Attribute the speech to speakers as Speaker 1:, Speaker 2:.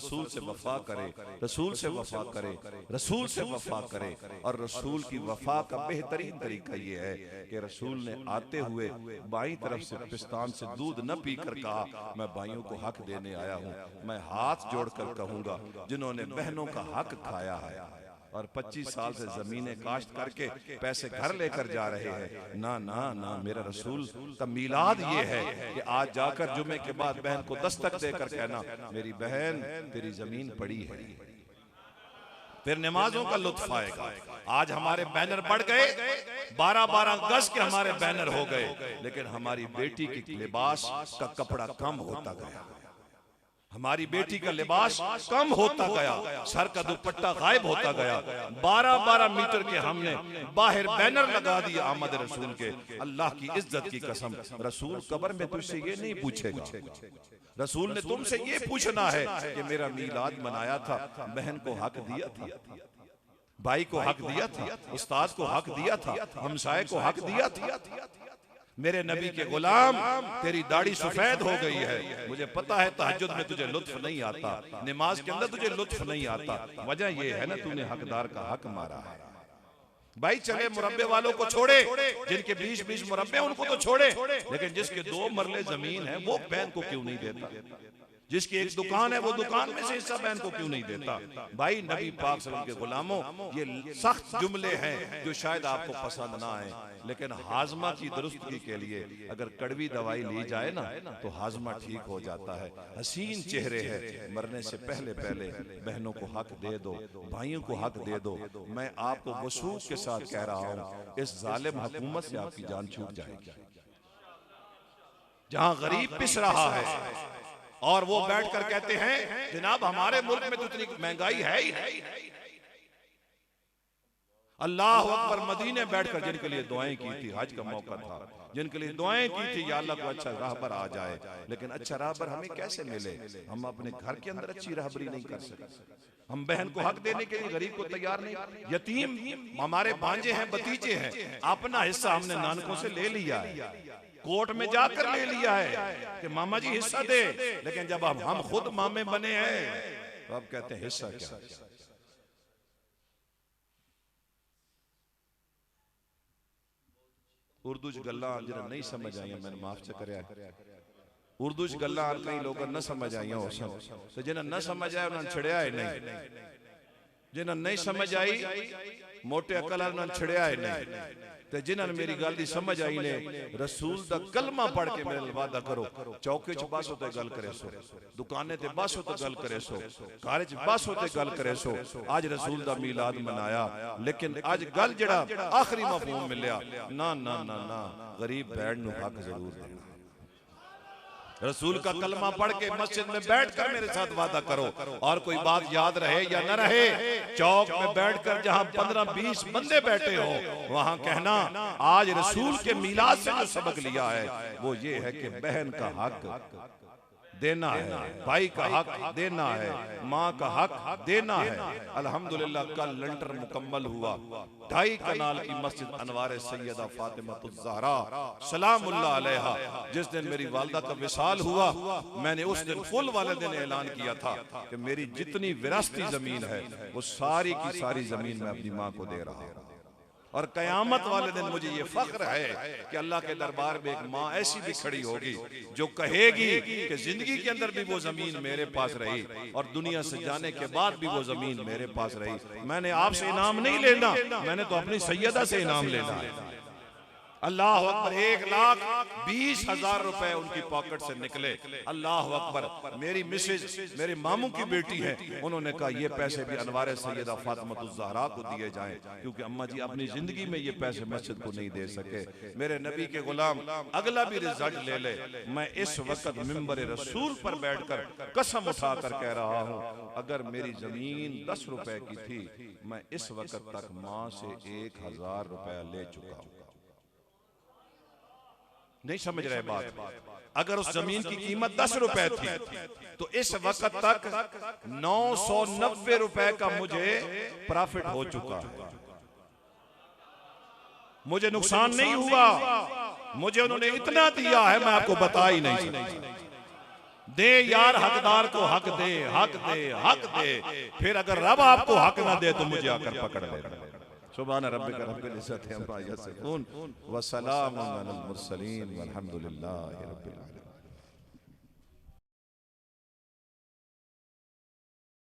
Speaker 1: रसूल से वफा करे, रसूल से वफा करे, रसूल से वफा करे। और रसूल की वफा का बेहतरीन तरीका ये है कि रसूल ने आते हुए बाईं तरफ से पिस्तान से दूध न पीकर कहा मैं भाइयों को हक देने आया हूं। मैं हाथ जोड़कर कहूंगा जिन्होंने बहनों का हक खाया है और 25 साल से जमीनें काश्त करके पैसे घर लेकर जा रहे हैं, ना ना ना, मेरा रसूल का मीलाद ये है कि आज जाकर जुमे के बाद बहन को दस्तक देकर कहना मेरी बहन तेरी जमीन पड़ी है, फिर नमाजों का लुत्फ आएगा। आज हमारे बैनर बढ़ गए, 12-12 गज के हमारे बैनर हो गए, लेकिन हमारी बेटी के लिबास का कपड़ा कम होता गया, हमारी बेटी का लिबास कम होता गया, सर का दुपट्टा गायब होता गया। 12-12 मीटर के हमने बाहर बैनर लगा दिए आमद रसूल के। अल्लाह की इज्जत की कसम, रसूल कब्र में तुझसे ये नहीं पूछेगा, रसूल ने तुमसे ये पूछना है कि मेरा मीलाद मनाया था, बहन को हक दिया था, भाई को हक दिया था, उस्ताद को हक दिया था, हमसाये को हक दिया था। मेरे नबी के गुलाम तेरी दाढ़ी सफेद हो गई है, मुझे पता है तहज्जुद में तुझे लुत्फ नहीं आता, नमाज के अंदर तुझे लुत्फ नहीं आता, वजह यह है ना तूने हकदार का हक मारा है। भाई चले मुरब्बे वालों को छोड़े, जिनके 20-20 मुरब्बे उनको तो छोड़े, लेकिन जिसके 2 मरले जमीन है वो बहन को क्यों नहीं देता, जिसकी एक दुकान है वो दुकान में से हिस्सा बहन को क्यों नहीं देता। भाई नबी पाक सल्लल्लाहु अलैहि वसल्लम के गुलामों, ये सख्त जुमले हैं जो शायद आपको पसंद ना आए, लेकिन हाजमा की दुरुस्तगी के लिए अगर कड़वी दवाई ली जाए ना तो हाजमा ठीक हो जाता है। हसीन चेहरे है, मरने से पहले पहले बहनों को हक दे दो, भाइयों को हक दे दो। मैं आपको वसूख के साथ कह रहा हूं, इस जालिम हुकूमत से आपकी जान छूट जाएगी। जहां गरीब पिस रहा है और वो बैठकर कहते हैं जनाब हमारे मुल्क में तो इतनी महंगाई है ही नहीं। अल्लाह अकबर, मदीने बैठकर जिनके लिए दुआएं की थी, हज का मौका था, जिनके लिए दुआएं की थी या अल्लाह को अच्छा राहबर आ जाए, लेकिन अच्छा राहबर हमें कैसे मिले? हम अपने घर के अंदर अच्छी राहबरी नहीं कर सकते, हम बहन को हक देने के लिए गरीब को तैयार नहीं। यतीम हमारे भांजे हैं, भतीजे हैं, अपना हिस्सा हमने नानकों से ले लिया है, कोर्ट में जाकर ले लिया है कि मामा जी हिस्सा दे, लेकिन जब हम खुद मामे बने हैं तो अब कहते हैं हिस्सा क्या। उर्दू च गल्लां जिन्हें नहीं समझ आई, मैंने माफ च करया, उर्दू च गल्लां कई लोग न समझ आई हो सन, तो जिन्हें न समझ आया उन्होंने छड़िया है नहीं, जिन्हें नहीं समझ आई मोटे अकल उन्होंने छड़िया है नहीं, ते जिन्होंने मेरी गल दी समझ आई ने रसूल दा कलमा पढ़ के मेरे वादा करो, चौके च बस होते गल करे सो, दुकाने ते बस होते गल करे सो, घर च बस होते गल करे सो। आज रसूल दा मीलाद मनाया, लेकिन आज गल जड़ा आखिरी मफहूम मिलया, ना ना ना ना, गरीब बैठ नूं हक जरूर देना। रसूल का कलमा पढ़ के मस्जिद में बैठकर मेरे साथ वादा करो, और कोई बात याद रहे या न रहे, चौक में बैठकर जहां 15-20 बंदे बैठे हो वहां कहना आज रसूल के मीलाद से जो सबक लिया है वो ये है कि बहन का हक देना है, भाई का हक देना है, माँ का हक देना है। अल्हम्दुलिल्लाह कल लंटर मुकम्मल हुआ, 2.5 कनाल की मस्जिद अनवारे सैयदा फातिमातुज़ ज़हरा सलामुल्लाह अलैहा, जिस दिन मेरी वालदा का विसाल हुआ, मैंने उस दिन फुल वाले दिन ऐलान किया था कि मेरी जितनी विरासती जमीन है वो सारी की सारी जमीन मैं अपनी माँ को दे रहा हूँ। और कयामत वाले दिन मुझे ये फख्र है कि अल्लाह के दरबार में एक माँ ऐसी भी खड़ी होगी जो कहेगी कि जिंदगी के अंदर भी वो जमीन मेरे पास रही और दुनिया से जाने के बाद भी वो जमीन मेरे पास रही। मैंने आपसे इनाम नहीं लेना, मैंने तो अपनी सैयदा से इनाम लेना है। अल्लाह अकबर, 1,20,000 रुपए उनकी पॉकेट से निकले। अल्लाह अकबर, मेरी मिसेज मेरे मामू की बेटी है, उन्होंने कहा ये पैसे भी अनवारे सैयदा फातिमातुज़ ज़हरा को दिए जाएं, क्योंकि अम्मा जी अपनी जिंदगी में ये पैसे मस्जिद को नहीं दे सके। मेरे नबी के गुलाम अगला भी रिजल्ट ले ले, मैं इस वक्त मिंबर रसूल पर बैठकर कसम उठाकर कह रहा हूँ, अगर मेरी जमीन 10 रुपए की थी, मैं इस वक्त तक माँ से 1,000 रुपया ले चुका हूँ। नहीं समझ रहे बात? अगर उस जमीन की कीमत 10 रुपए थी तो इस वक्त तक 990 रुपए का मुझे प्रॉफिट हो चुका है, मुझे नुकसान नहीं हुआ। मुझे उन्होंने इतना दिया है मैं आपको बता ही नहीं सकता। दे यार हकदार को हक दे, हक दे, हक दे। फिर अगर रब आपको हक ना दे तो मुझे आकर पकड़ लेना। सुभान रब्बिक रब्बिल इज्जति अम्मा यसिफून व सलामुन अलल मुरसलीन वल्हम्दुलिल्लाहि रब्बिल आलमीन।